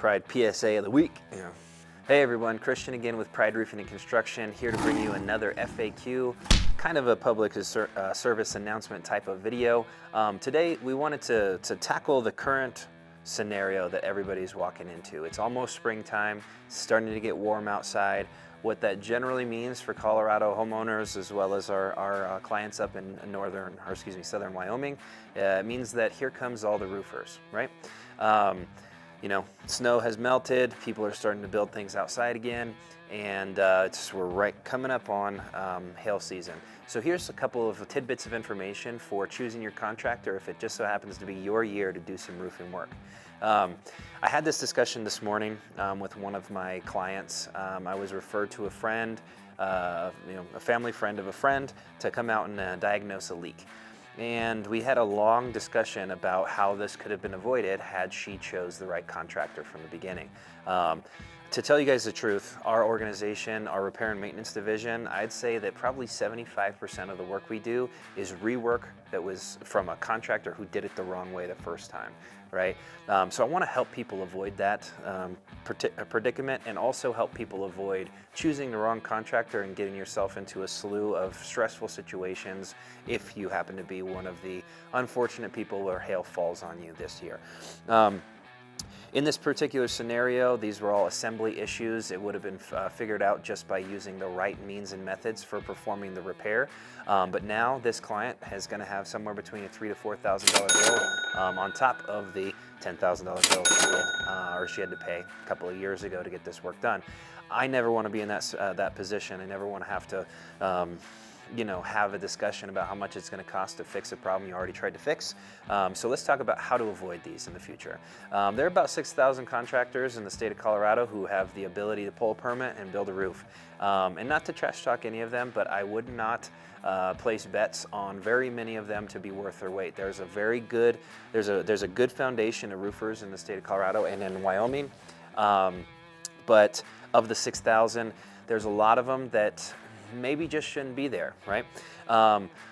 Pride PSA of the week. Yeah. Hey everyone, Christian again with Pride Roofing and Construction, here to bring you another FAQ, kind of a public service announcement type of video. Today we wanted to tackle the current scenario that everybody's walking into. It's almost springtime, it's starting to get warm outside. What that generally means for Colorado homeowners as well as our clients up in southern Wyoming, means that here comes all the roofers, right? You know, snow has melted, people are starting to build things outside again, and we're coming up on hail season. So here's a couple of tidbits of information for choosing your contractor if it just so happens to be your year to do some roofing work. I had this discussion this morning with one of my clients. I was referred to a friend, a family friend of a friend, to come out and diagnose a leak. And we had a long discussion about how this could have been avoided had she chose the right contractor from the beginning. To tell you guys the truth, our organization, our repair and maintenance division, I'd say that probably 75% of the work we do is rework that was from a contractor who did it the wrong way the first time, right? So I want to help people avoid that predicament, and also help people avoid choosing the wrong contractor and getting yourself into a slew of stressful situations if you happen to be one of the unfortunate people where hail falls on you this year. In this particular scenario, these were all assembly issues. It would have been figured out just by using the right means and methods for performing the repair. But now this client is going to have somewhere between a $3,000 to $4,000 bill on top of the $10,000 bill she had to pay a couple of years ago to get this work done. I never want to be in that position. I never want to have to have a discussion about how much it's going to cost to fix a problem you already tried to fix. So let's talk about how to avoid these in the future. There are about 6,000 contractors in the state of Colorado who have the ability to pull a permit and build a roof. And not to trash talk any of them, but I would not place bets on very many of them to be worth their weight. There's a good foundation of roofers in the state of Colorado and in Wyoming. But of the 6,000, there's a lot of them that maybe just shouldn't be there, right?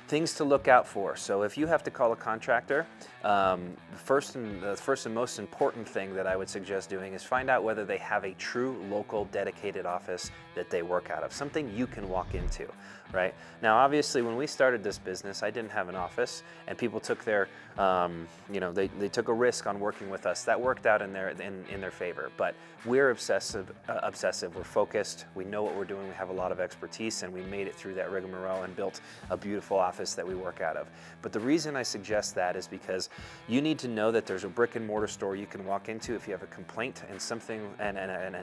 Things to look out for. So if you have to call a contractor, the first and most important thing that I would suggest doing is find out whether they have a true local dedicated office that they work out of, something you can walk into, right? Now, obviously, when we started this business, I didn't have an office, and people took their, they took a risk on working with us. That worked out in their favor. But we're obsessive. We're focused. We know what we're doing. We have a lot of expertise, and we made it through that rigmarole and built a beautiful office that we work out of. But the reason I suggest that is because you need to know that there's a brick and mortar store you can walk into if you have a complaint and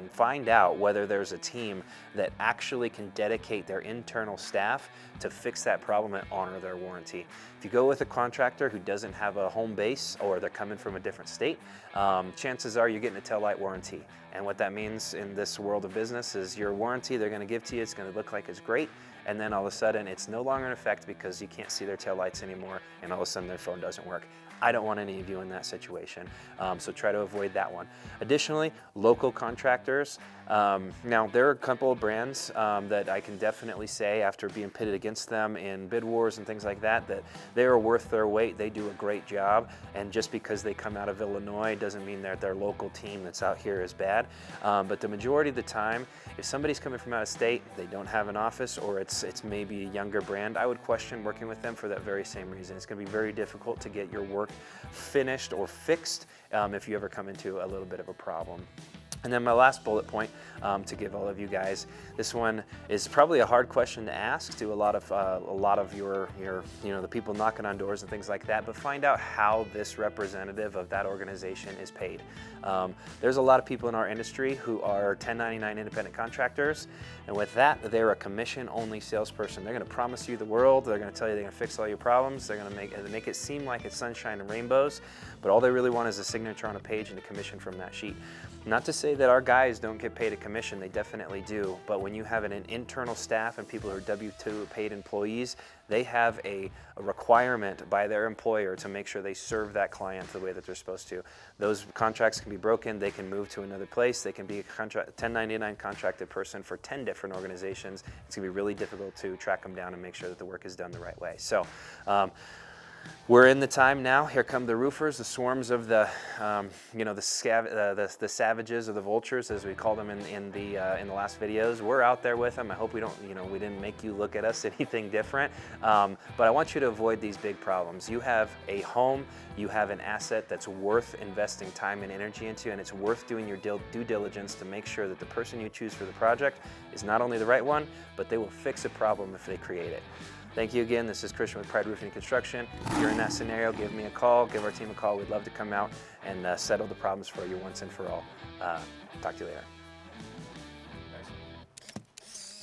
find out whether there's a team that actually can dedicate their internal staff to fix that problem and honor their warranty. If you go with a contractor who doesn't have a home base, or they're coming from a different state, chances are you're getting a tail light warranty. And what that means in this world of business is your warranty they're going to give to you, it's going to look like it's great, and then all of a sudden it's no longer in effect because you can't see their tail lights anymore, and all of a sudden their phone doesn't work. I don't want any of you in that situation, so try to avoid that one. Additionally, local contractors. Now, there are a couple of brands that I can definitely say, after being pitted against them in bid wars and things like that, that they are worth their weight. They do a great job, and just because they come out of Illinois doesn't mean that their local team that's out here is bad. But the majority of the time, if somebody's coming from out of state, they don't have an office, or it's maybe a younger brand, I would question working with them for that very same reason. It's going to be very difficult to get your work finished or fixed if you ever come into a little bit of a problem. And then my last bullet point to give all of you guys, this one is probably a hard question to ask to a lot of your the people knocking on doors and things like that, but find out how this representative of that organization is paid. There's a lot of people in our industry who are 1099 independent contractors, and with that, they're a commission-only salesperson. They're going to promise you the world. They're going to tell you they're going to fix all your problems. They're going to make it seem like it's sunshine and rainbows, but all they really want is a signature on a page and a commission from that sheet. Not to say that our guys don't get paid a commission, they definitely do, but when you have an internal staff and people who are W-2 paid employees, they have a requirement by their employer to make sure they serve that client the way that they're supposed to. Those contracts can be broken, they can move to another place, they can be a 1099 contracted person for 10 different organizations. It's going to be really difficult to track them down and make sure that the work is done the right way. So We're in the time now. Here come the roofers, the swarms of the, the savages or the vultures, as we called them in the last videos. We're out there with them. I hope we don't, we didn't make you look at us anything different. But I want you to avoid these big problems. You have a home, you have an asset that's worth investing time and energy into, and it's worth doing your due diligence to make sure that the person you choose for the project is not only the right one, but they will fix a problem if they create it. Thank you again. This is Christian with Pride Roofing and Construction. If you're in that scenario, give me a call, give our team a call. We'd love to come out and settle the problems for you once and for all. Talk to you later.